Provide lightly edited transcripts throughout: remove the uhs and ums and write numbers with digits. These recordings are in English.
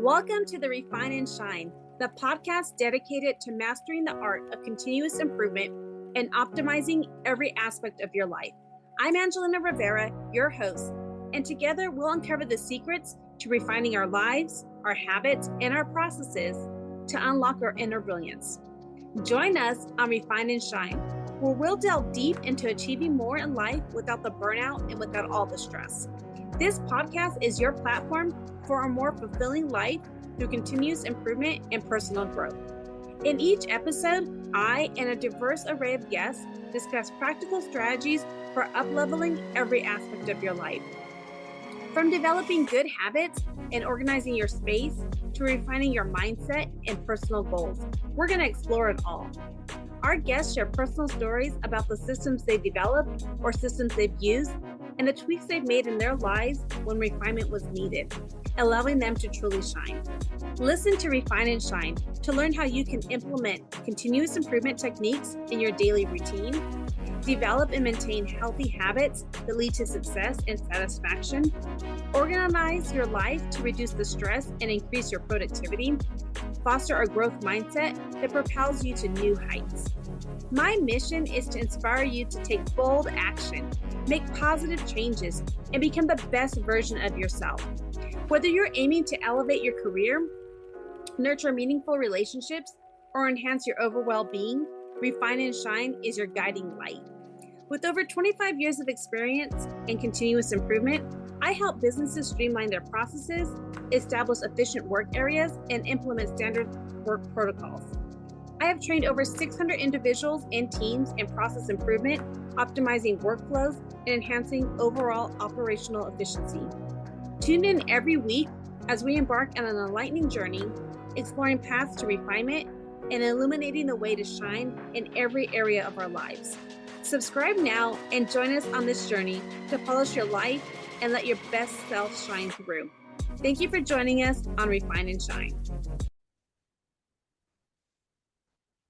Welcome to the Refine and Shine, the podcast dedicated to mastering the art of continuous improvement and optimizing every aspect of your life. I'm Angelina Rivera, your host, and together we'll uncover the secrets to refining our lives, our habits, and our processes to unlock our inner brilliance. Join us on Refine and Shine, where we'll delve deep into achieving more in life without the burnout and without all the stress. This podcast is your platform for a more fulfilling life through continuous improvement and personal growth. In each episode, I and a diverse array of guests discuss practical strategies for up-leveling every aspect of your life. From developing good habits and organizing your space to refining your mindset and personal goals, we're going to explore it all. Our guests share personal stories about the systems they've developed or systems they've used and the tweaks they've made in their lives when refinement was needed, allowing them to truly shine. Listen to Refine and Shine to learn how you can implement continuous improvement techniques in your daily routine, develop and maintain healthy habits that lead to success and satisfaction, organize your life to reduce the stress and increase your productivity, foster a growth mindset that propels you to new heights. My mission is to inspire you to take bold action, make positive changes, and become the best version of yourself. Whether you're aiming to elevate your career, nurture meaningful relationships, or enhance your overall well-being, Refine and Shine is your guiding light. With over 25 years of experience in continuous improvement, I help businesses streamline their processes, establish efficient work areas, and implement standard work protocols. I have trained over 600 individuals and teams in process improvement, optimizing workflows, and enhancing overall operational efficiency. Tune in every week as we embark on an enlightening journey, exploring paths to refinement and illuminating the way to shine in every area of our lives. Subscribe now and join us on this journey to polish your life and let your best self shine through. Thank you for joining us on Refine and Shine.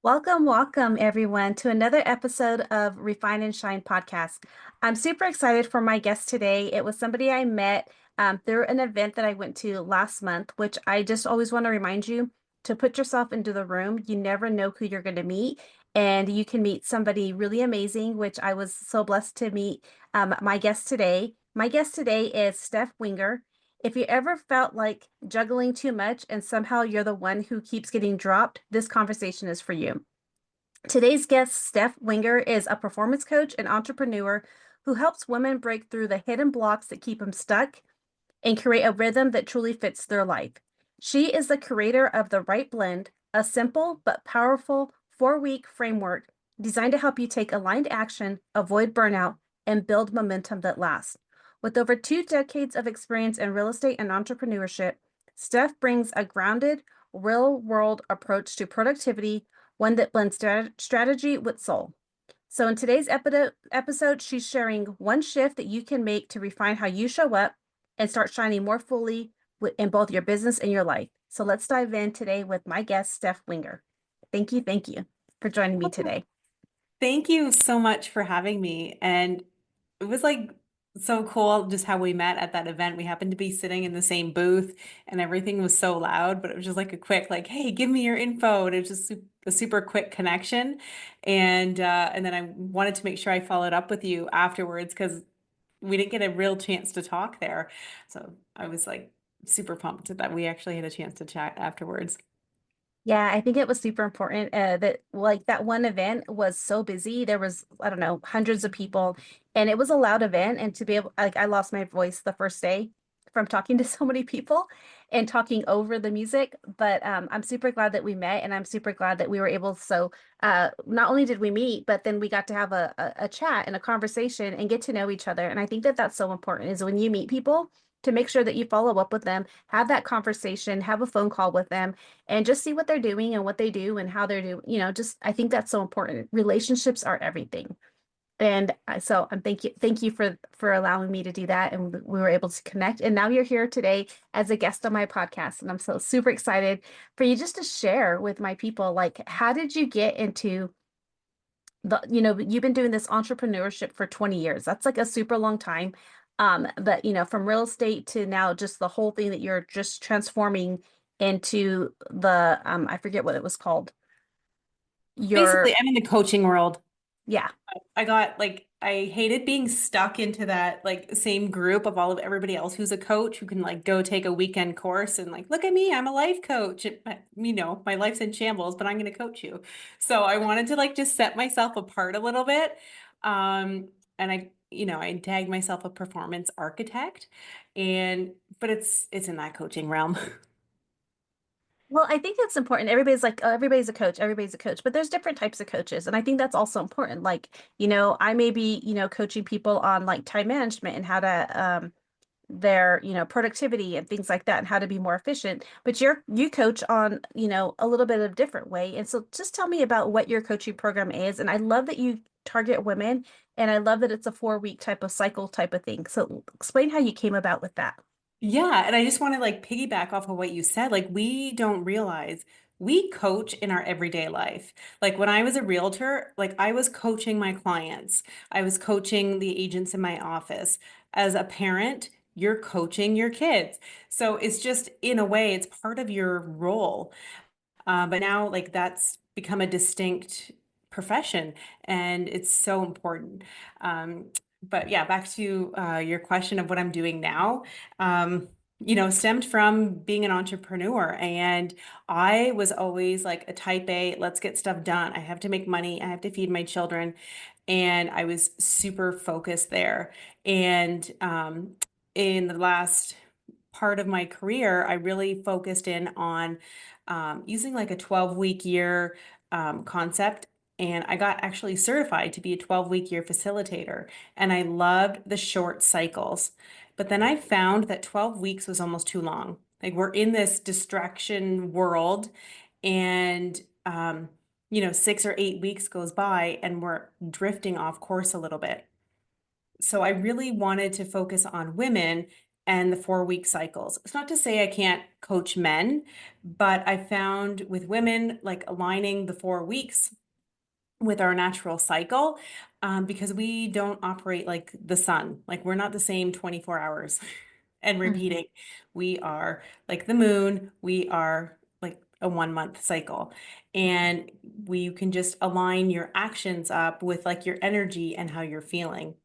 Welcome everyone to another episode of Refine and Shine podcast. I'm super excited for my guest today. It was somebody I met through an event that I went to last month, which I just always want to remind you to put yourself into the room. You never know who you're going to meet, and you can meet somebody really amazing, which I was so blessed to meet my guest today. My guest today is Steph Winger. If you ever felt like juggling too much and somehow you're the one who keeps getting dropped, this conversation is for you. Today's guest, Steph Winger, is a performance coach and entrepreneur who helps women break through the hidden blocks that keep them stuck and create a rhythm that truly fits their life. She is the creator of The Right Blend, a simple but powerful 4-week framework designed to help you take aligned action, avoid burnout, and build momentum that lasts. With over 2 decades of experience in real estate and entrepreneurship, Steph brings a grounded, real-world approach to productivity, one that blends strategy with soul. So in today's episode, she's sharing one shift that you can make to refine how you show up and start shining more fully in both your business and your life. So let's dive in today with my guest, Steph Winger. Thank you for joining me today. Thank you so much for having me. And it was so cool just how we met at that event. We happened to be sitting in the same booth and everything was so loud, but it was just like a quick, hey, give me your info. And it was just a super quick connection. And then I wanted to make sure I followed up with you afterwards because we didn't get a real chance to talk there. So I was super pumped that we actually had a chance to chat afterwards. Yeah, I think it was super important that that one event was so busy. There was, I don't know, hundreds of people, and it was a loud event. And to be able, I lost my voice the first day from talking to so many people and talking over the music. But I'm super glad that we met, and I'm super glad that we were able. So not only did we meet, but then we got to have a chat and a conversation and get to know each other. And I think that that's so important is when you meet people to make sure that you follow up with them, have that conversation, have a phone call with them, and just see what they're doing and what they do and how they're doing. I think that's so important. Relationships are everything. And so thank you for allowing me to do that. And we were able to connect. And now you're here today as a guest on my podcast. And I'm so super excited for you just to share with my people, how did you get into you've been doing this entrepreneurship for 20 years. That's a super long time. But from real estate to now just the whole thing that you're just transforming into the I forget what it was called. Basically, Your I'm in the coaching world. yeah. I got like I hated being stuck into that like same group of all of everybody else who's a coach who can like go take a weekend course and like look at me, I'm a life coach. My life's in shambles, but I'm going to coach you. So I wanted to like just set myself apart a little bit. And I tagged myself a performance architect and but it's in that coaching realm. Well, I think it's important. Everybody's like, oh, everybody's a coach, everybody's a coach, but there's different types of coaches. And I think that's also important. Like, I may be, coaching people on like time management and how to their, productivity and things like that and how to be more efficient. But you coach on, a little bit of different way. And so just tell me about what your coaching program is. And I love that you target women and I love that it's a 4-week type of cycle type of thing. So explain how you came about with that. Yeah, and I just want to like piggyback off of what you said. Like we don't realize we coach in our everyday life. Like when I was a realtor, like I was coaching my clients. I was coaching the agents in my office. As a parent, you're coaching your kids. So it's just in a way, it's part of your role. But now, like, that's become a distinct profession, and it's so important. Um, but yeah, back to your question of what I'm doing now. Stemmed from being an entrepreneur, and I was always like a type A, let's get stuff done. I have to make money, I have to feed my children, and I was super focused there. And in the last part of my career, I really focused in on using like a 12-week year concept. And I got actually certified to be a 12-week year facilitator. And I loved the short cycles. But then I found that 12 weeks was almost too long. Like we're in this distraction world, and 6 or 8 weeks goes by and we're drifting off course a little bit. So I really wanted to focus on women and the 4-week cycles. It's not to say I can't coach men, but I found with women, like aligning the 4 weeks with our natural cycle, because we don't operate like the sun. Like we're not the same 24 hours and Mhm. repeating. We are like the moon. We are like a 1 month cycle. And we can just align your actions up with like your energy and how you're feeling.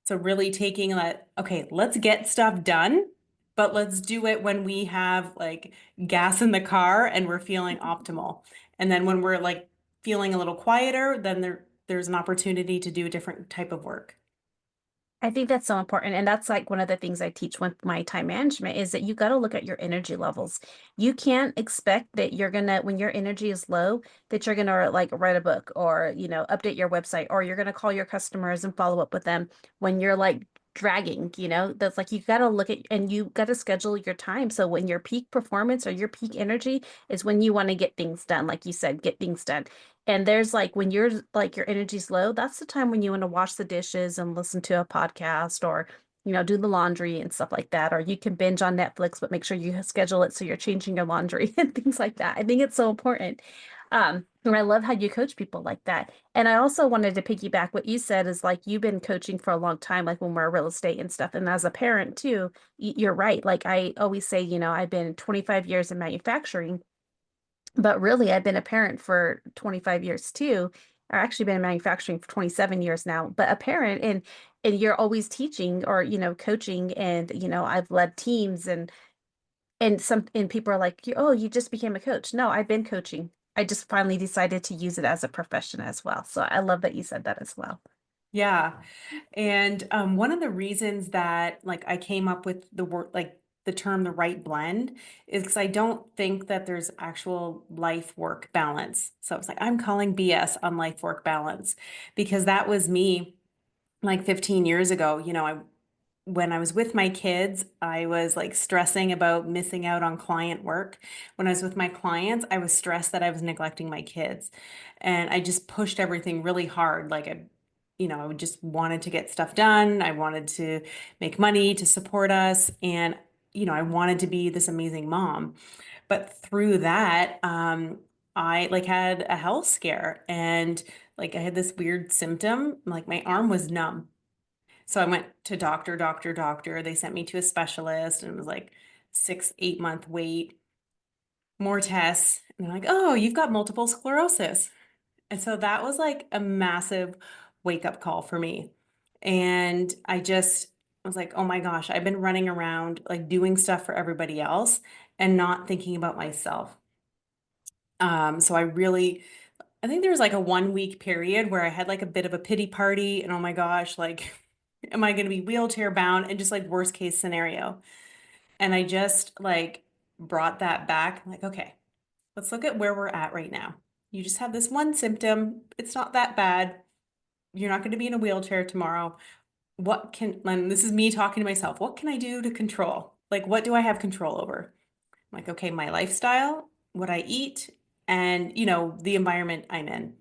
So really taking that, okay, let's get stuff done, but let's do it when we have like gas in the car and we're feeling optimal. And then when we're like feeling a little quieter, then there's an opportunity to do a different type of work. I think that's so important. And that's like one of the things I teach with my time management is that you got to look at your energy levels. You can't expect that you're gonna, when your energy is low, that you're gonna like write a book or, update your website or you're gonna call your customers and follow up with them when you're like dragging, that's like you got to look at and you got to schedule your time. So when your peak performance or your peak energy is when you want to get things done, like you said, get things done. And there's like when you're like your energy's low, that's the time when you want to wash the dishes and listen to a podcast or, do the laundry and stuff like that. Or you can binge on Netflix, but make sure you schedule it so you're changing your laundry and things like that. I think it's so important. And I love how you coach people like that. And I also wanted to piggyback what you said is like you've been coaching for a long time, like when we're real estate and stuff. And as a parent too, you're right. Like I always say, I've been 25 years in manufacturing. But really, I've been a parent for 25 years too. I've actually been in manufacturing for 27 years now, but a parent and you're always teaching or, coaching and, I've led teams and people are like, "Oh, you just became a coach." No, I've been coaching. I just finally decided to use it as a profession as well. So I love that you said that as well. Yeah. And one of the reasons that like I came up with the word like the term the right blend is because I don't think that there's actual life work balance. So it's like I'm calling BS on life work balance because that was me like 15 years ago. When I was with my kids, I was like stressing about missing out on client work. When I was with my clients, I was stressed that I was neglecting my kids. And I just pushed everything really hard. I just wanted to get stuff done. I wanted to make money to support us. And, I wanted to be this amazing mom. But through that, I like had a health scare and like I had this weird symptom, like my arm was numb. So I went to doctor, doctor, doctor. They sent me to a specialist and it was like 6, 8 month wait. more tests. And they're like, oh, you've got multiple sclerosis. And so that was like a massive wake up call for me. And I just was like, oh my gosh, I've been running around like doing stuff for everybody else and not thinking about myself. So I think there was like a 1 week period where I had like a bit of a pity party and oh my gosh, like, am I going to be wheelchair bound and just like worst case scenario? And I just like brought that back. I'm like, okay, let's look at where we're at right now. You just have this one symptom. It's not that bad. You're not going to be in a wheelchair tomorrow. And this is me talking to myself, what can I do to control? Like, what do I have control over? I'm like, okay, my lifestyle, what I eat, and, the environment I'm in.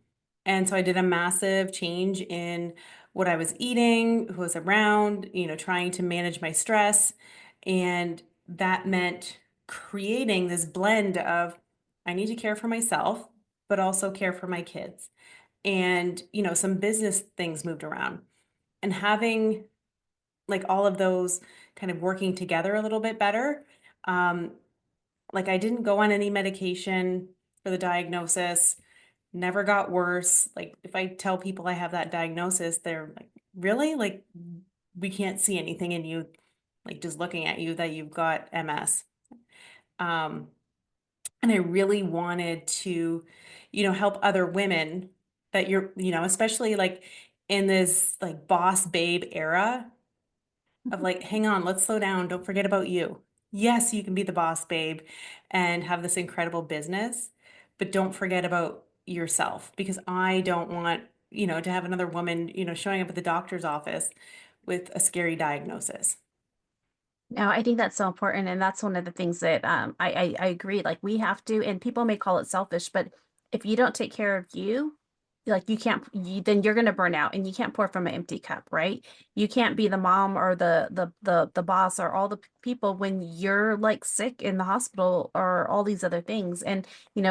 And so I did a massive change in what I was eating, who was around, trying to manage my stress. And that meant creating this blend of I need to care for myself, but also care for my kids. And, some business things moved around. And having like all of those kind of working together a little bit better. Um, like I didn't go on any medication for the diagnosis, never got worse. Like if I tell people I have that diagnosis, they're like, really? Like we can't see anything in you, like just looking at you that you've got MS. Um, and I really wanted to, help other women that especially like in this like boss babe era of like, hang on, let's slow down. Don't forget about you. Yes, you can be the boss babe and have this incredible business, but don't forget about yourself because I don't want, to have another woman, showing up at the doctor's office with a scary diagnosis. No, I think that's so important, and that's one of the things that I agree. Like we have to, and people may call it selfish, but if you don't take care of you, like you can't, then you're going to burn out, and you can't pour from an empty cup, right? You can't be the mom or the boss or all the people when you're like sick in the hospital or all these other things. And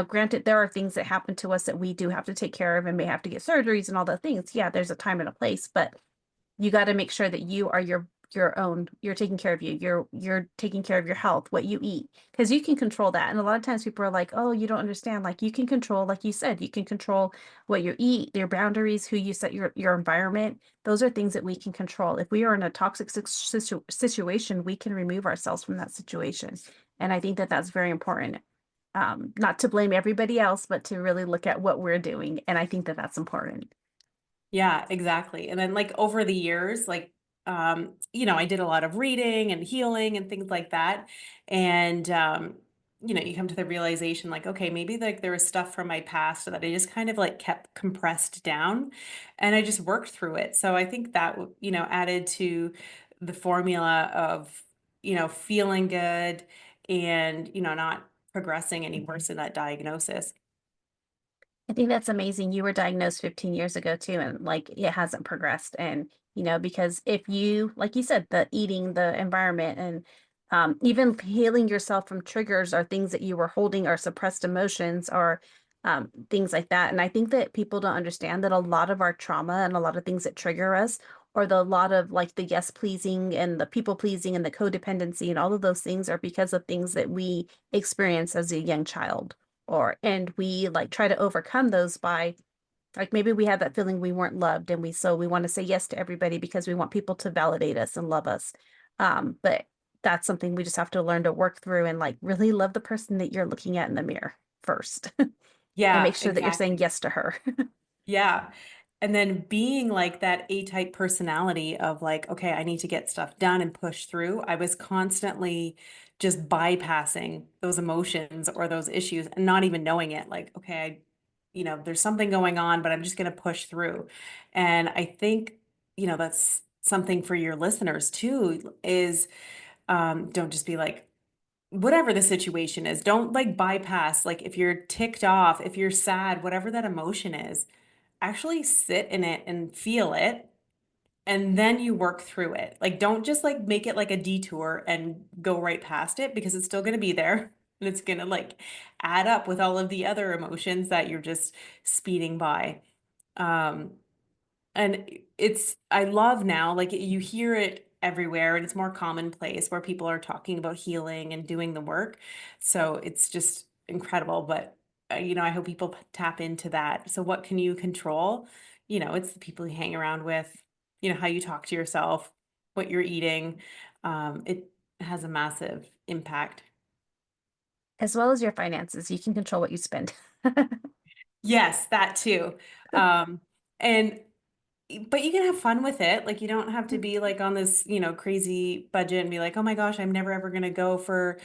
granted, there are things that happen to us that we do have to take care of and may have to get surgeries and all the things. Yeah, there's a time and a place, but you got to make sure that you are your own, you're taking care of you, you're taking care of your health, what you eat, because you can control that. And a lot of times people are like, oh, you don't understand. Like you can control, like you said, you can control what you eat, your boundaries, who you set, your environment. Those are things that we can control. If we are in a toxic situation, we can remove ourselves from that situation. And I think that that's very important. Not to blame everybody else, but to really look at what we're doing. And I think that that's important. Yeah, exactly. And then like over the years, like I did a lot of reading and healing and things like that. And you come to the realization like, okay, maybe like there was stuff from my past that I just kind of like kept compressed down and I just worked through it. So I think that added to the formula of, feeling good and, not progressing any worse in that diagnosis. I think that's amazing. You were diagnosed 15 years ago too, and like it hasn't progressed. And because if you, like you said, the eating, the environment, and even healing yourself from triggers or things that you were holding or suppressed emotions or things like that. And I think that people don't understand that a lot of our trauma and a lot of things that trigger us, or the lot of like the yes pleasing and the people pleasing and the codependency and all of those things are because of things that we experience as a young child and we like try to overcome those by like maybe we had that feeling we weren't loved and we want to say yes to everybody because we want people to validate us and love us. But that's something we just have to learn to work through and like really love the person that you're looking at in the mirror first and Yeah, make sure that you're saying exactly. yes to her. Yeah. And then being like that A-type personality of like, okay, I need to get stuff done and push through. I was constantly just bypassing those emotions or those issues and not even knowing it. Like, okay, there's something going on, but I'm just going to push through. And I think, that's something for your listeners too, is don't just be like, whatever the situation is, don't like bypass, like if you're ticked off, if you're sad, whatever that emotion is actually sit in it and feel it and then you work through it. Like don't just like make it like a detour and go right past it because it's still going to be there and it's going to like add up with all of the other emotions that you're just speeding by. Um and I love now like you hear it everywhere and it's more commonplace where people are talking about healing and doing the work. So it's just incredible, but I hope people tap into that. So what can you control? It's the people you hang around with, how you talk to yourself, what you're eating. It has a massive impact. As well as your finances. You can control what you spend. Yes, that too. Um, and but you can have fun with it. Like you don't have to be like on this, crazy budget and be like, oh my gosh, I'm never ever gonna go for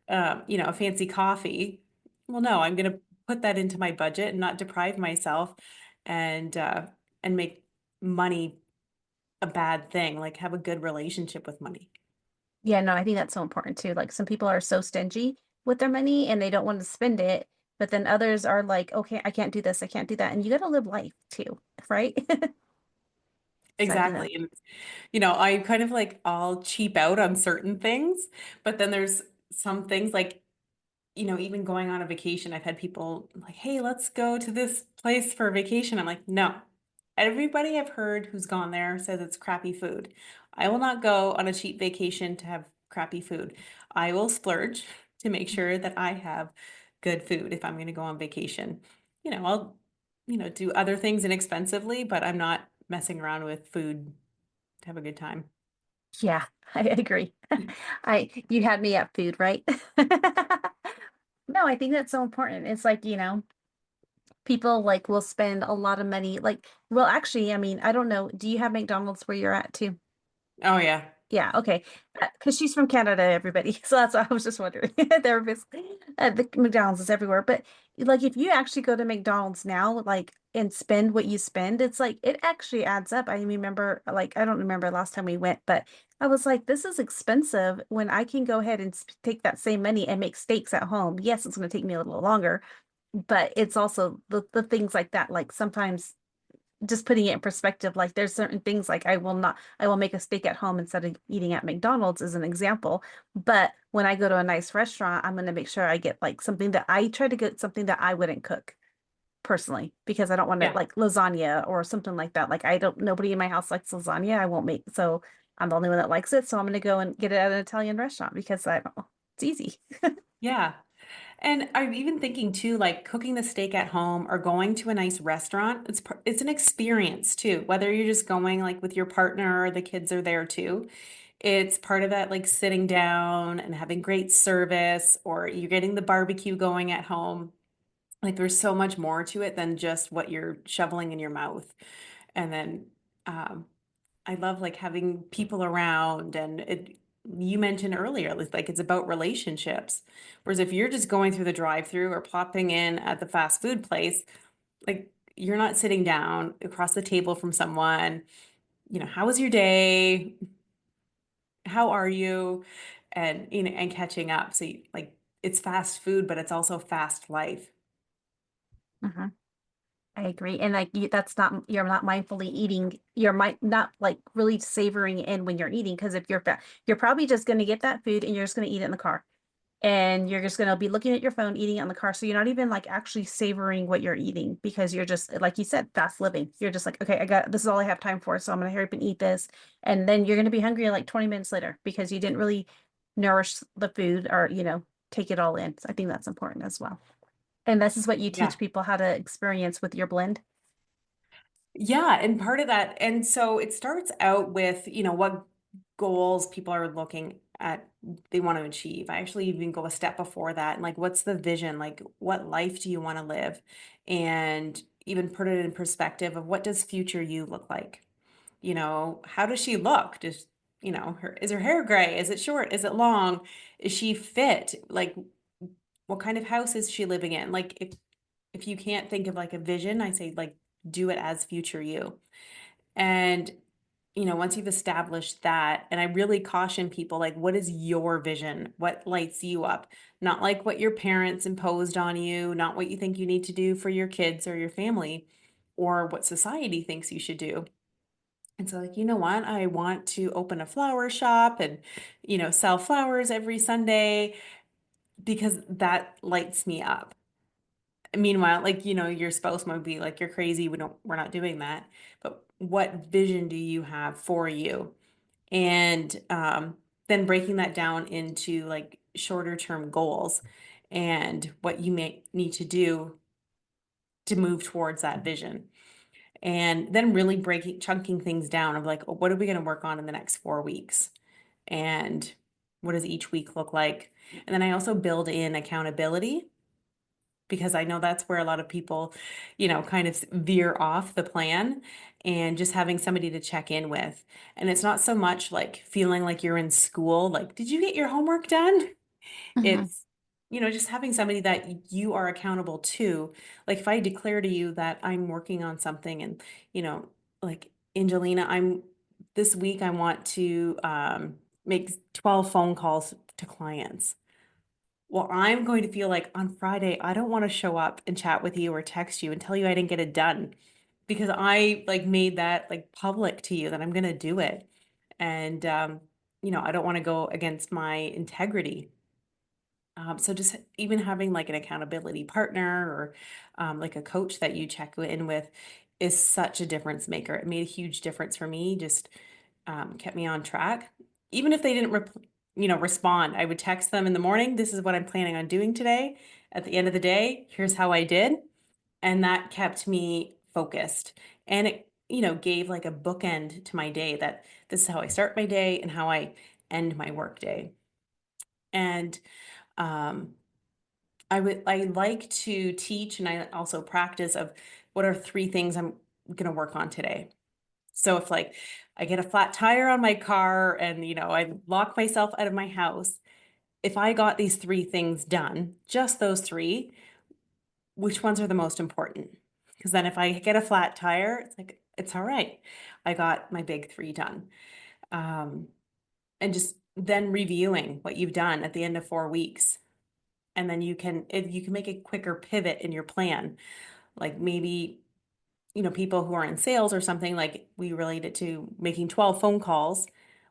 a fancy coffee. Well, no, I'm gonna put that into my budget and not deprive myself and make money a bad thing. Like have a good relationship with money. Yeah, no, I think that's so important too. Like some people are so stingy with their money and they don't want to spend it, but then others are like, okay, I can't do this, I can't do that. And you got to live life too, right? So I think that, Exactly. And I kind of like I'll cheap out on certain things, but then there's some things like even going on a vacation, I've had people like, hey, let's go to this place for a vacation. I'm like, no. Everybody I've heard who's gone there says it's crappy food. I will not go on a cheap vacation to have crappy food. I will splurge to make sure that I have good food if I'm going to go on vacation. I'll, do other things inexpensively, but I'm not messing around with food to have a good time. yeah, I agree. You had me at food, right? No, I think that's so important. It's like, people like will spend a lot of money. Like, well, actually, I mean, I don't know. Do you have McDonald's where you're at too? Oh yeah. Yeah, okay. Because she's from Canada, everybody. So that's why I was just wondering. There basically the McDonald's is everywhere. But like if you actually go to McDonald's now, like and spend what you spend, it's like it actually adds up. I remember like I don't remember last time we went, but I was like, this is expensive when I can go ahead and take that same money and make steaks at home. Yes, it's going to take me a little longer, but it's also the things like that. Like sometimes just putting it in perspective, like there's certain things like I will make a steak at home instead of eating at McDonald's as an example. But when I go to a nice restaurant, I'm going to make sure I get like something that I try to get something that I wouldn't cook personally because I don't want to Yeah. like lasagna or something like that. Like I don't, nobody in my house likes lasagna. I won't make, so I'm the only one that likes it. So I'm going to go and get it at an Italian restaurant because I don't know, it's easy. Yeah. And I'm even thinking too, like cooking the steak at home or going to a nice restaurant. It's an experience too, whether you're just going like with your partner or the kids are there too. It's part of that like sitting down and having great service, or you're getting the barbecue going at home. Like there's so much more to it than just what you're shoveling in your mouth. And then um, I love like having people around and you mentioned earlier, like it's about relationships. Whereas if you're just going through the drive-through or plopping in at the fast food place, like you're not sitting down across the table from someone, how was your day? How are you? And and catching up. So like it's fast food, but it's also fast life. Mhm. I agree. And like that's not you're not mindfully eating. You're not like really savoring in when you're eating because if you're fat, you're probably just going to get that food and you're just going to eat it in the car. And you're just going to be looking at your phone, eating it in the car. So you're not even like actually savoring what you're eating because you're just like you said, fast living. You're just like, okay, I got this is all I have time for, so I'm going to hurry up and eat this. And then you're going to be hungry like 20 minutes later because you didn't really nourish the food or, take it all in. So I think that's important as well. And this is what you Yeah. teach people how to experience with your blend. Yeah, and part of that, and so it starts out with, what goals people are looking at they want to achieve. I actually even go a step before that and like what's the vision? Like what life do you want to live? And even put it in perspective of what does future you look like? How does she look? Does, is her hair gray? Is it short? Is it long? Is she fit? Like what kind of house is she living in? Like if you can't think of like a vision, I say like do it as future you. And once you've established that, and I really caution people like what is your vision? What lights you up? Not like what your parents imposed on you, not what you think you need to do for your kids or your family or what society thinks you should do. And so like, you know what? I want to open a flower shop and sell flowers every Sunday because that lights me up. Meanwhile, like, your spouse might be like, you're crazy. We're not doing that. But what vision do you have for you? And then breaking that down into like shorter term goals and what you may need to do to move towards that vision. And then really chunking things down of like, oh, what are we going to work on in the next 4 weeks? And what does each week look like? And then I also build in accountability, because I know that's where a lot of people, kind of veer off the plan, and just having somebody to check in with. And it's not so much like feeling like you're in school, like, did you get your homework done? Mhm. It's, just having somebody that you are accountable to. Like if I declare to you that I'm working on something and, like Angelina, this week I want to make 12 phone calls to clients. Well, I'm going to feel like on Friday, I don't want to show up and chat with you or text you and tell you I didn't get it done, because I like made that like public to you that I'm going to do it. And, I don't want to go against my integrity. So just even having like an accountability partner, or like a coach that you check in with, is such a difference maker. It made a huge difference for me, just kept me on track. Even if they didn't respond, I would text them in the morning, this is what I'm planning on doing today. At the end of the day, here's how I did. And that kept me focused. And it, gave like a bookend to my day, that this is how I start my day and how I end my work day. And um, I like to teach, and I also practice of what are 3 things I'm going to work on today. So if like I get a flat tire on my car and, I lock myself out of my house, if I got these 3 things done, just those 3, which ones are the most important? Because then if I get a flat tire, it's like, it's all right. I got my big 3 done. Um, and just then reviewing what you've done at the end of 4 weeks. And then if you can make a quicker pivot in your plan, like maybe, people who are in sales or something, like we relate it to making 12 phone calls.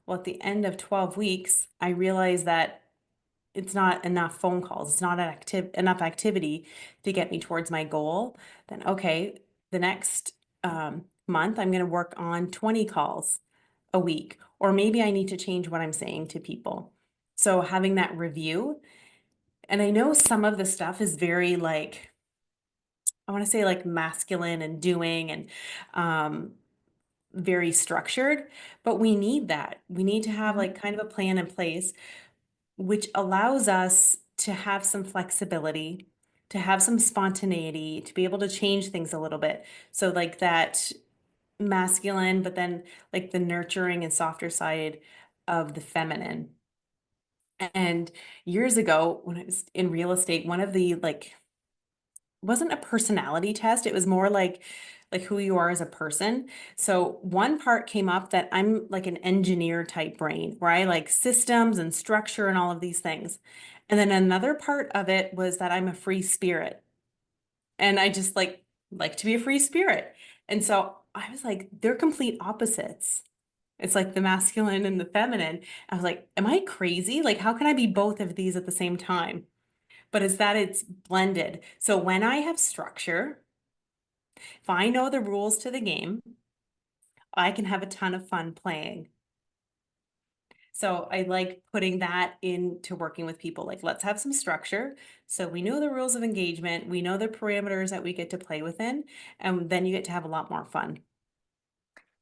Well, at the end of 12 weeks, I realized that it's not enough phone calls. It's not enough activity to get me towards my goal. Then, okay, the next month, I'm going to work on 20 calls a week, or maybe I need to change what I'm saying to people. So having that review. And I know some of the stuff is very like, I want to say like masculine and doing, and um, very structured, but we need that. We need to have Mhm. like kind of a plan in place, which allows us to have some flexibility, to have some spontaneity, to be able to change things a little bit. So like that masculine, but then like the nurturing and softer side of the feminine. And years ago, when I was in real estate, one of the like, wasn't a personality test. It was more like who you are as a person. So one part came up that I'm like an engineer type brain, where I like systems and structure and all of these things. And then another part of it was that I'm a free spirit. And I just like to be a free spirit. And so I was like, they're complete opposites. It's like the masculine and the feminine. I was like, am I crazy? Like, how can I be both of these at the same time? But it's that it's blended. So when I have structure, if I know the rules to the game, I can have a ton of fun playing. So I like putting that into working with people. Like, let's have some structure. So we know the rules of engagement, we know the parameters that we get to play within, and then you get to have a lot more fun.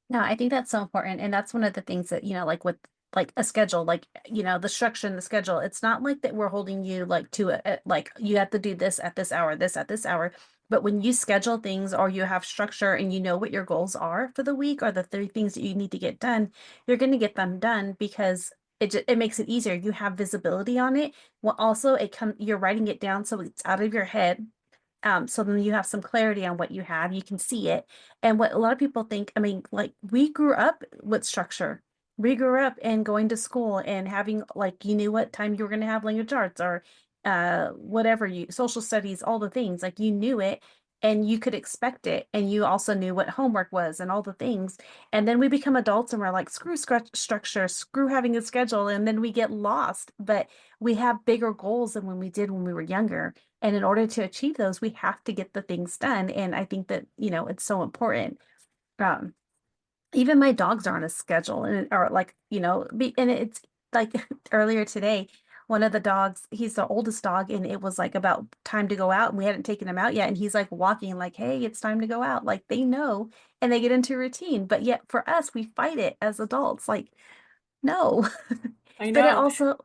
No, I think that's so important. And that's one of the things that, like with like a schedule, like, the structure and the schedule, it's not like that we're holding you like to like you have to do this at this hour, this at this hour. But when you schedule things or you have structure and you know what your goals are for the week or the 3 things that you need to get done, you're going to get them done because it makes it easier. You have visibility on it. Well, also you're writing it down so it's out of your head, so then you have some clarity on what you have, you can see it. And what a lot of people think, I mean, like we grew up with structure. We grew up and going to school and having like you knew what time you were going to have language arts or whatever you social studies, all the things like you knew it and you could expect it. And you also knew what homework was and all the things. And then we become adults and we're like, screw structure, screw having a schedule. And then we get lost. But we have bigger goals than when we did when we were younger. And in order to achieve those, we have to get the things done. And I think that, it's so important. Um, Even my dogs are on a schedule and are like, and it's like earlier today, one of the dogs, he's the oldest dog, and it was like about time to go out, and we hadn't taken him out yet. And he's like walking, like, hey, it's time to go out. Like they know and they get into routine. But yet for us, we fight it as adults. Like, no. I But it know. also,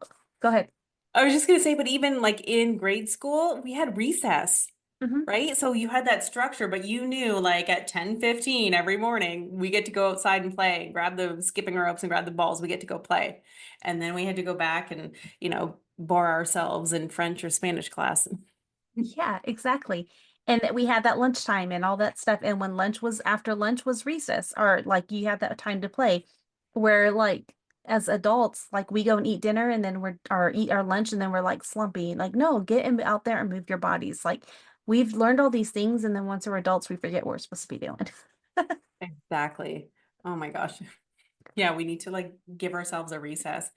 go ahead. I was just gonna say, but even like in grade school, we had recess, Hmm. right? So you had that structure, but you knew like at 10:15 every morning, we get to go outside and play, grab the skipping ropes and grab the balls, we get to go play. And then we had to go back and, bore ourselves in French or Spanish class. Yeah, exactly. And that we had that lunchtime and all that stuff. And when lunch was after lunch was recess, or like you had that time to play, where like as adults, like we go and eat dinner and then or eat our lunch and then we're like slumpy. Like, no, out there and move your bodies. Like we've learned all these things, and then once we're adults, we forget what we're supposed to be doing. Exactly. Oh my gosh. Yeah, we need to like give ourselves a recess.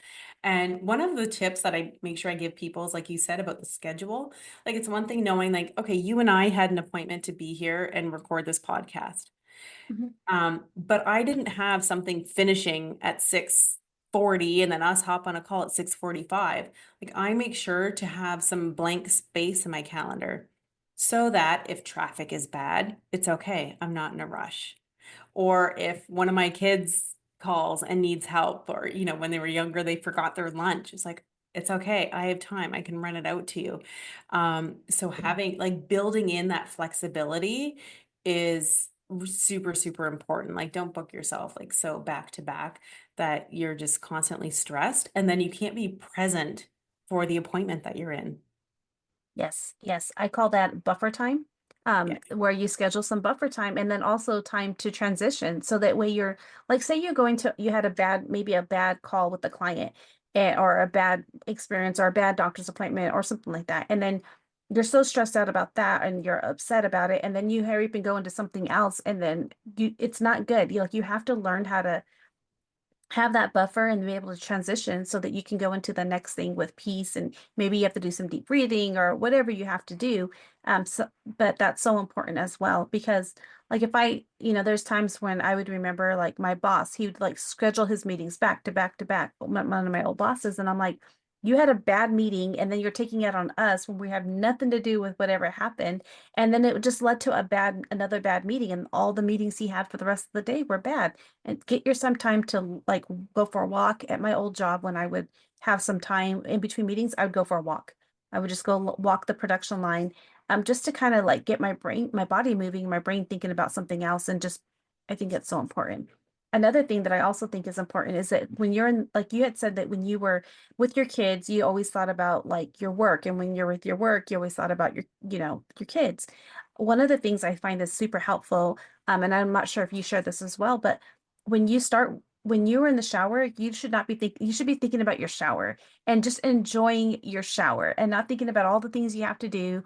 And one of the tips that I make sure I give people is like you said about the schedule. Like it's one thing knowing like, okay, you and I had an appointment to be here and record this podcast. Mhm. But I didn't have something finishing at 6:40 and then us hop on a call at 6:45. Like I make sure to have some blank space in my calendar so that if traffic is bad, it's okay. I'm not in a rush. Or if one of my kids calls and needs help, or, when they were younger, they forgot their lunch. It's like, it's okay. I have time. I can rent it out to you. So having like building in that flexibility is super, super important. Like, don't book yourself like so back to back that you're just constantly stressed and then you can't be present for the appointment that you're in. Yes, yes. I call that buffer time, Yeah. where you schedule some buffer time and then also time to transition. So that way you're like, say you had maybe a bad call with the client, or a bad experience or a bad doctor's appointment or something like that. And then you're so stressed out about that and you're upset about it. And then you hurry up and go into something else. And then it's not good. You have to learn how to have that buffer and be able to transition so that you can go into the next thing with peace, and maybe you have to do some deep breathing or whatever you have to do. But that's so important as well, because like if there's times when I would remember like my boss, he would like schedule his meetings back to back to back, one of my old bosses, and I'm like, you had a bad meeting and then you're taking it on us when we have nothing to do with whatever happened. And then it just led to another bad meeting, and all the meetings he had for the rest of the day were bad. And get your some time to like go for a walk. At my old job, when I would have some time in between meetings, I would go for a walk. I would just go walk the production line, just to kind of like get my body moving, my brain thinking about something else. And just, I think it's so important. Another thing that I also think is important is that when you're in, like you had said, that when you were with your kids, you always thought about like your work. And when you're with your work, you always thought about your kids. One of the things I find is super helpful, and I'm not sure if you share this as well, but when you were in the shower, you should be thinking about your shower and just enjoying your shower and not thinking about all the things you have to do,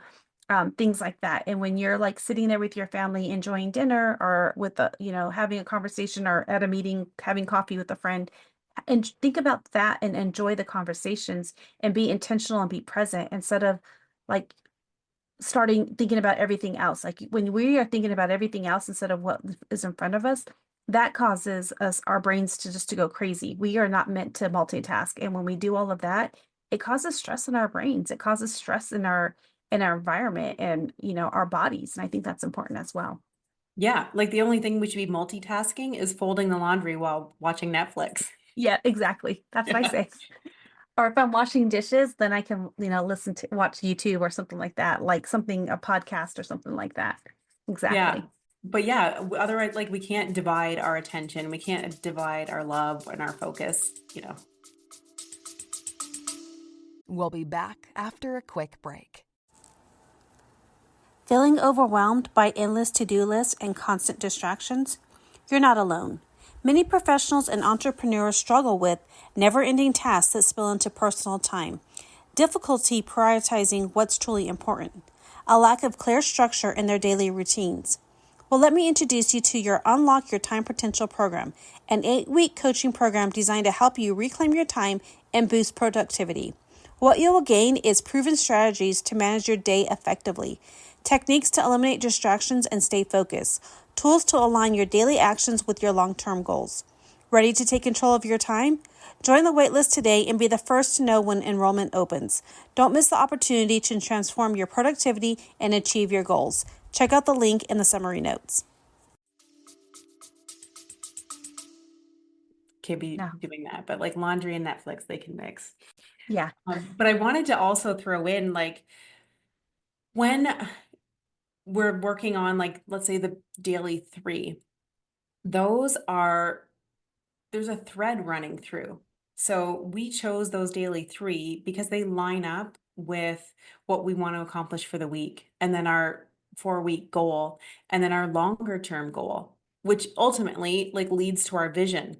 things like that. And when you're like sitting there with your family enjoying dinner, or with having a conversation, or at a meeting having coffee with a friend, and think about that and enjoy the conversations and be intentional and be present, instead of like starting thinking about everything else. Like when we are thinking about everything else instead of what is in front of us, that causes our brains to go crazy. We are not meant to multitask. And when we do all of that, it causes stress in our brains. It causes stress in our environment and our bodies. And I think that's important as well. Yeah. Like the only thing we should be multitasking is folding the laundry while watching Netflix. Yeah, exactly. That's what I Yeah. say. Or if I'm washing dishes, then I can, watch YouTube or something like that, like a podcast or something like that. Yeah. Exactly. But yeah, otherwise, like we can't divide our attention. We can't divide our love and our focus. We'll be back after a quick break. Feeling overwhelmed by endless to-do lists and constant distractions? You're not alone. Many professionals and entrepreneurs struggle with never-ending tasks that spill into personal time, difficulty prioritizing what's truly important, a lack of clear structure in their daily routines. Well, let me introduce you to your Unlock Your Time Potential program, an 8-week coaching program designed to help you reclaim your time and boost productivity. What you will gain is proven strategies to manage your day effectively, techniques to eliminate distractions and stay focused, tools to align your daily actions with your long-term goals. Ready to take control of your time? Join the waitlist today and be the first to know when enrollment opens. Don't miss the opportunity to transform your productivity and achieve your goals. Check out the link in the summary notes. Can't be No. doing that, but like laundry and Netflix, they can mix. Yeah. But I wanted to also throw in, like, when we're working on, like, let's say the daily 3, those are, there's a thread running through. So we chose those daily 3 because they line up with what we want to accomplish for the week, and then our 4-week goal, and then our longer term goal, which ultimately like leads to our vision.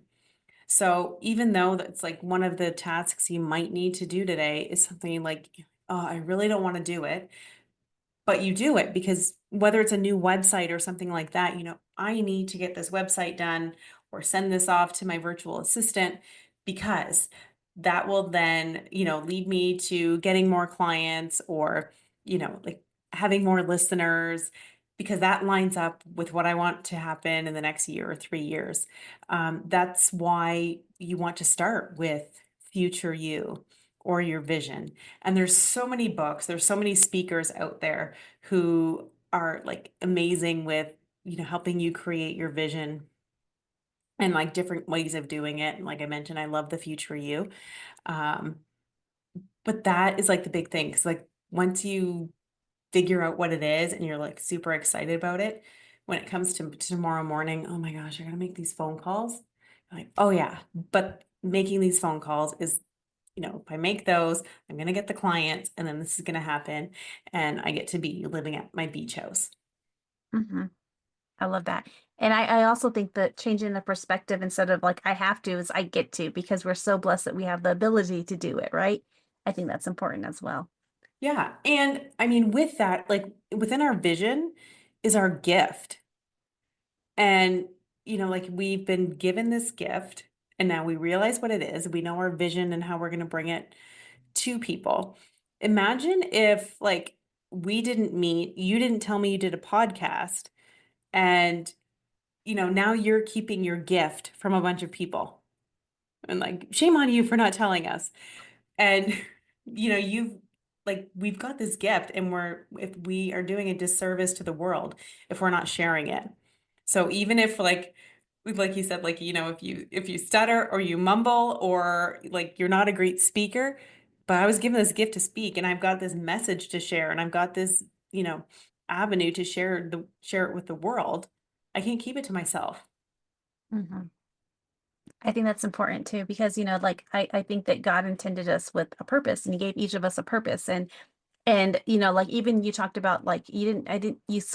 So even though that's like one of the tasks you might need to do today is something like, oh, I really don't want to do it, but you do it because whether it's a new website or something like that, I need to get this website done or send this off to my virtual assistant, because that will then, lead me to getting more clients, or, like having more listeners, because that lines up with what I want to happen in the next year or 3 years. That's why you want to start with future you or your vision. And there's so many books, there's so many speakers out there who are like amazing with, helping you create your vision and like different ways of doing it. And like I mentioned, I love the future you. Um, but that is like the big thing. Cause like once you figure out what it is and you're like super excited about it, when it comes to tomorrow morning, oh my gosh, I gotta make these phone calls. Like, oh yeah, but making these phone calls is, if I make those, I'm going to get the clients, and then this is going to happen, and I get to be living at my beach house. Hmm. I love that. And I also think that changing the perspective instead of like I have to is I get to, because we're so blessed that we have the ability to do it, right? I think that's important as well. Yeah. And I mean, with that, like within our vision is our gift. And, like we've been given this gift, and now we realize what it is. We know our vision and how we're going to bring it to people. Imagine if, like, we didn't meet, you didn't tell me you did a podcast, and now you're keeping your gift from a bunch of people. And like, shame on you for not telling us. And, you've like, we've got this gift, and if we are doing a disservice to the world if we're not sharing it. So even if like you said, like, if you stutter or you mumble or like you're not a great speaker, but I was given this gift to speak, and I've got this message to share, and I've got this, avenue to share it with the world. I can't keep it to myself. Hmm. I think that's important too, because, like I think that God intended us with a purpose, and he gave each of us a purpose. And, like even you talked about like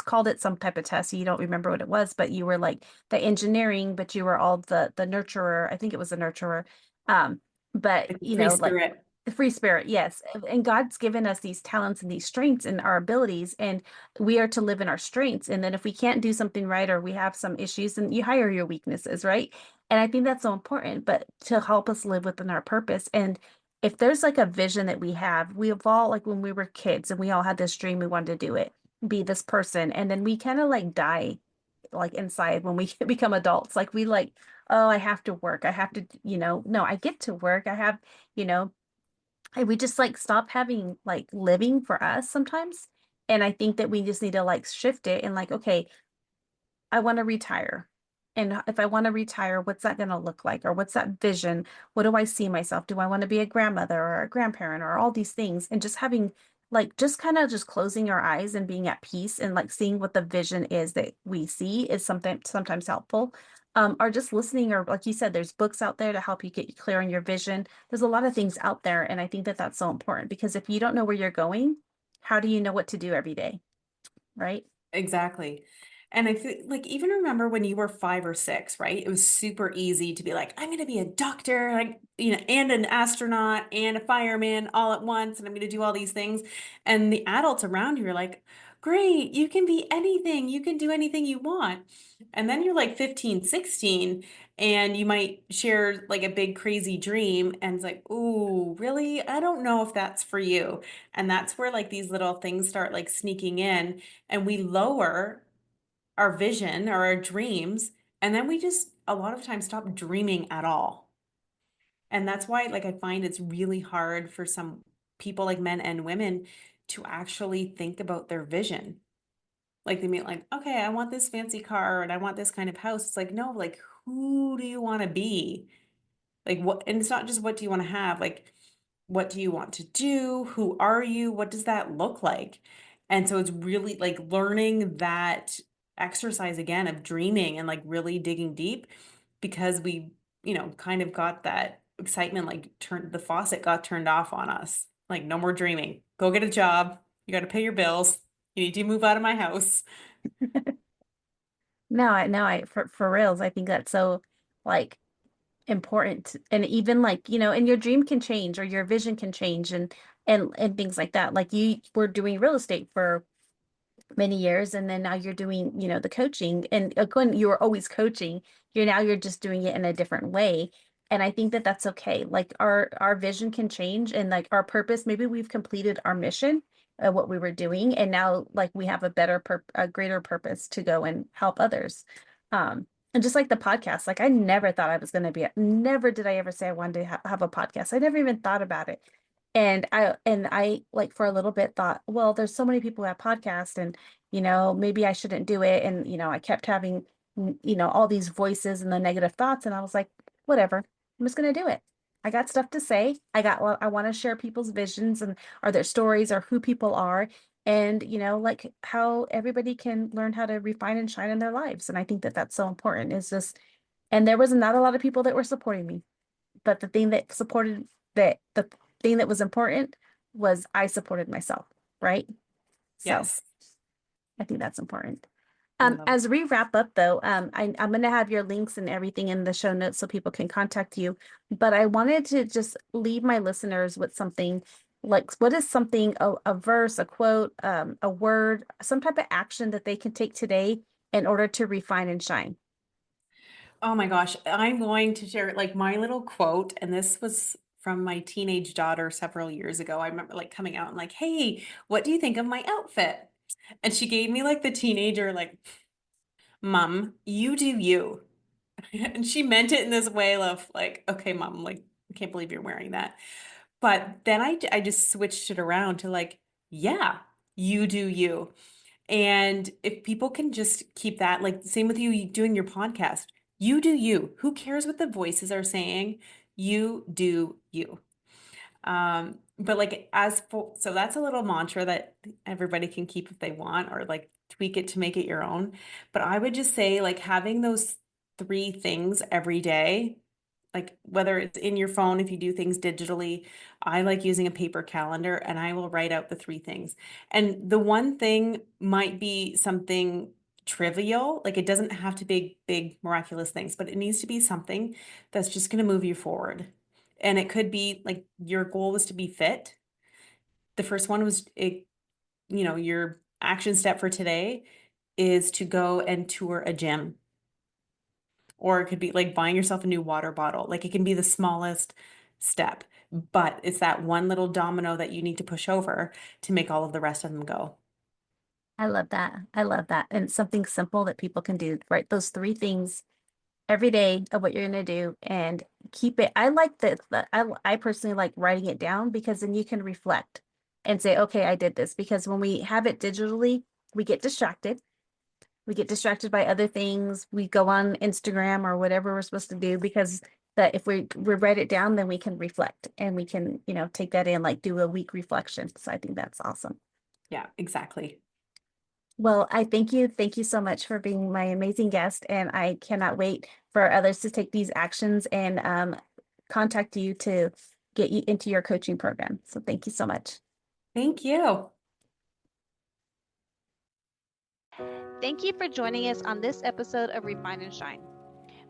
called it some type of test. You don't remember what it was, but you were like the engineering, but you were all the nurturer. I think it was the nurturer. Um, but Like the free like spirit. the free spirit, yes. And God's given us these talents and these strengths and our abilities, and we are to live in our strengths. And then if we can't do something right, or we have some issues, then you hire your weaknesses, right? And I think that's so important, but to help us live within our purpose. And if there's like a vision that we've all, like when we were kids and we all had this dream, we wanted to do it, be this person. And then we kind of like die like inside when we become adults. Like we like, oh, I have to work. I have to, no, I get to work. I have, you know, and we just like stop having like living for us sometimes. And I think that we just need to like shift it and like, okay, I want to retire. And if I want to retire, what's that going to look like? Or what's that vision? What do I see myself? Do I want to be a grandmother or a grandparent or all these things? And just having like just kind of just closing our eyes and being at peace and like seeing what the vision is that we see is something sometimes helpful. Or just listening, or like you said, there's books out there to help you get clear on your vision. There's a lot of things out there. And I think that that's so important, because if you don't know where you're going, how do you know what to do every day? Right? Exactly. And I feel like, even remember when you were 5 or 6, right? It was super easy to be like, I'm going to be a doctor, like, and an astronaut and a fireman all at once. And I'm going to do all these things. And the adults around you are like, great, you can be anything. You can do anything you want. And then you're like 15, 16, and you might share like a big crazy dream. And it's like, ooh, really? I don't know if that's for you. And that's where like these little things start like sneaking in, and we lower our vision or our dreams, and then we just a lot of times stop dreaming at all. And that's why, like, I find it's really hard for some people, like men and women, to actually think about their vision. Like, they mean, like, okay, I want this fancy car and I want this kind of house. It's like, no, like, who do you want to be? Like, what, and it's not just what do you want to have, like, what do you want to do? Who are you? What does that look like? And so it's really like learning that exercise again of dreaming and like really digging deep, because we, kind of got that excitement, like the faucet got turned off on us. Like, no more dreaming. Go get a job. You got to pay your bills. You need to move out of my house. No, for reals, I think that's so like important. And even like, and your dream can change or your vision can change and things like that. Like you were doing real estate for many years, and then now you're doing, the coaching, and again, you were always coaching. You're just doing it in a different way. And I think that that's okay. Like our vision can change, and like our purpose, maybe we've completed our mission, what we were doing, and now like we have a greater purpose to go and help others. And just like the podcast, like I never thought I was going to never did I ever say I wanted to have a podcast. I never even thought about it. And I like for a little bit thought, well, there's so many people who have podcasts, and maybe I shouldn't do it. And I kept having all these voices and the negative thoughts, and I was like, whatever, I'm just gonna do it. I got stuff to say. I want to share people's visions and or their stories or who people are, and like how everybody can learn how to refine and shine in their lives. And I think that that's so important. Is just, and there was not a lot of people that were supporting me, but the thing that was important was I supported myself, right? So Yes. I think that's important. I love As we wrap up though, I'm going to have your links and everything in the show notes so people can contact you. But I wanted to just leave my listeners with something like, what is something, a verse, a quote, a word, some type of action that they can take today in order to refine and shine? Oh my gosh, I'm going to share like my little quote, and this was from my teenage daughter several years ago. I remember like coming out and like, "Hey, what do you think of my outfit?" And she gave me like the teenager like, "Mom, you do you." And she meant it in this way of like, "Okay, Mom, like I can't believe you're wearing that." But then I just switched it around to like, "Yeah, you do you." And if people can just keep that, like same with you doing your podcast, you do you. Who cares what the voices are saying? You do you. But like as for, so that's a little mantra that everybody can keep if they want, or like tweak it to make it your own. But I would just say like having those three things every day, like whether it's in your phone, if you do things digitally, I like using a paper calendar and I will write out the three things. And the one thing might be something trivial, like it doesn't have to be big, miraculous things, but it needs to be something that's just going to move you forward. And it could be like your goal was to be fit. The first one was your action step for today is to go and tour a gym. Or it could be like buying yourself a new water bottle. Like it can be the smallest step, but it's that one little domino that you need to push over to make all of the rest of them go. I love that. I love that. And it's something simple that people can do, right? Those three things every day of what you're going to do and keep it. I like that. I personally like writing it down because then you can reflect and say, okay, I did this. Because when we have it digitally, we get distracted. We get distracted by other things. We go on Instagram or whatever we're supposed to do, because that if we write it down, then we can reflect and we can, take that in, like do a week reflection. So I think that's awesome. Yeah, exactly. Well, I thank you. Thank you so much for being my amazing guest. And I cannot wait for others to take these actions and contact you to get you into your coaching program. So thank you so much. Thank you. Thank you for joining us on this episode of Refine and Shine.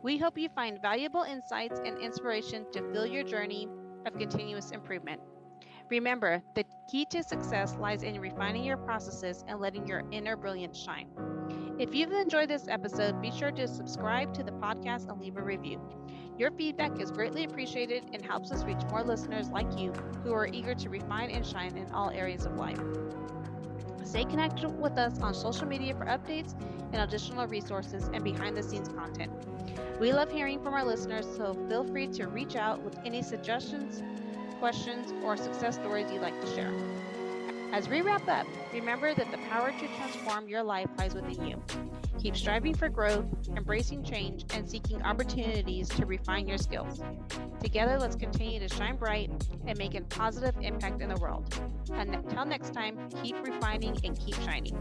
We hope you find valuable insights and inspiration to fill your journey of continuous improvement. Remember, the key to success lies in refining your processes and letting your inner brilliance shine. If you've enjoyed this episode, be sure to subscribe to the podcast and leave a review. Your feedback is greatly appreciated and helps us reach more listeners like you who are eager to refine and shine in all areas of life. Stay connected with us on social media for updates and additional resources and behind the scenes content. We love hearing from our listeners, so feel free to reach out with any suggestions, questions, or success stories you'd like to share. As we wrap up, remember that the power to transform your life lies within you. Keep striving for growth, embracing change, and seeking opportunities to refine your skills. Together, let's continue to shine bright and make a positive impact in the world. Until next time, keep refining and keep shining.